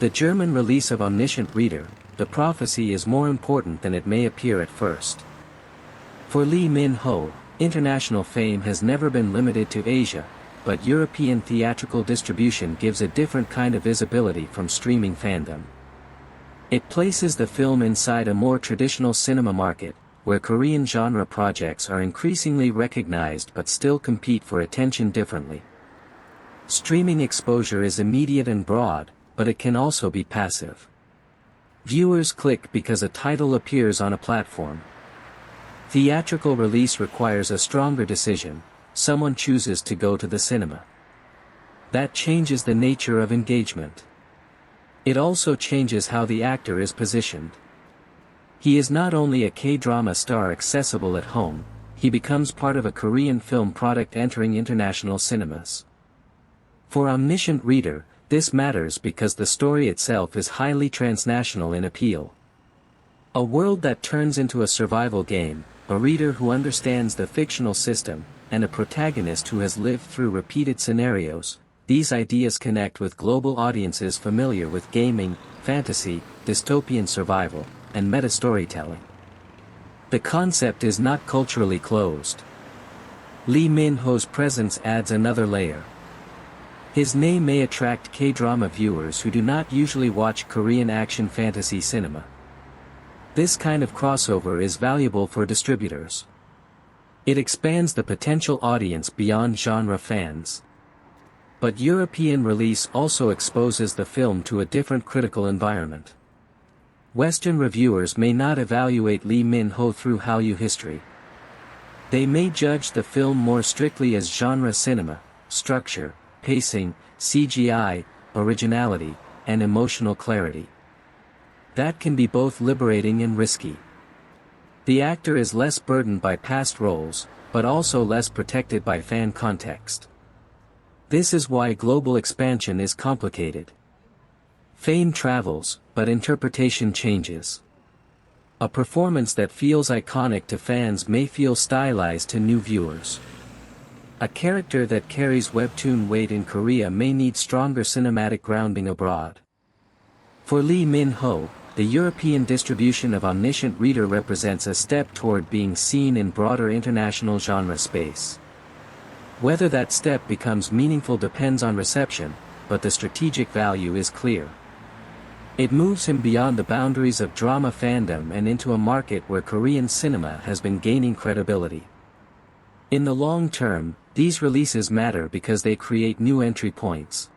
The German release of Omniscient Reader, The Prophecy is more important than it may appear at first. For Lee Min-ho, international fame has never been limited to Asia, but European theatrical distribution gives a different kind of visibility from streaming fandom. It places the film inside a more traditional cinema market, where Korean genre projects are increasingly recognized but still compete for attention differently. Streaming exposure is immediate and broad, but it can also be passive. Viewers click because a title appears on a platform. Theatrical release requires a stronger decision. Someone chooses to go to the cinema. That changes the nature of engagement. It also changes how the actor is positioned. He is not only a K-drama star accessible at home, he becomes part of a Korean film product entering international cinemas. For Omniscient Reader, this matters because the story itself is highly transnational in appeal. A world that turns into a survival game, a reader who understands the fictional system, and a protagonist who has lived through repeated scenarios, these ideas connect with global audiences familiar with gaming, fantasy, dystopian survival, and meta-storytelling. The concept is not culturally closed. Lee Min-ho's presence adds another layer. His name may attract K-drama viewers who do not usually watch Korean action fantasy cinema. This kind of crossover is valuable for distributors. It expands the potential audience beyond genre fans. But European release also exposes the film to a different critical environment. Western reviewers may not evaluate Lee Min-ho through Hallyu history. They may judge the film more strictly as genre cinema, structure, pacing, CGI, originality, and emotional clarity. That can be both liberating and risky. The actor is less burdened by past roles, but also less protected by fan context. This is why global expansion is complicated. Fame travels, but interpretation changes. A performance that feels iconic to fans may feel stylized to new viewers. A character that carries webtoon weight in Korea may need stronger cinematic grounding abroad. For Lee Min-ho, the European distribution of Omniscient Reader represents a step toward being seen in broader international genre space. Whether that step becomes meaningful depends on reception, but the strategic value is clear. It moves him beyond the boundaries of drama fandom and into a market where Korean cinema has been gaining credibility. In the long term, these releases matter because they create new entry points.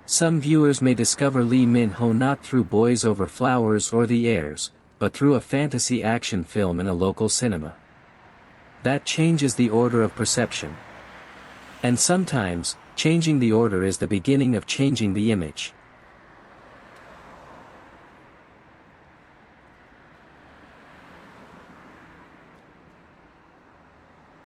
Some viewers may discover Lee Min-ho not through Boys Over Flowers or The Heirs, but through a fantasy action film in a local cinema. That changes the order of perception. And sometimes, changing the order is the beginning of changing the image.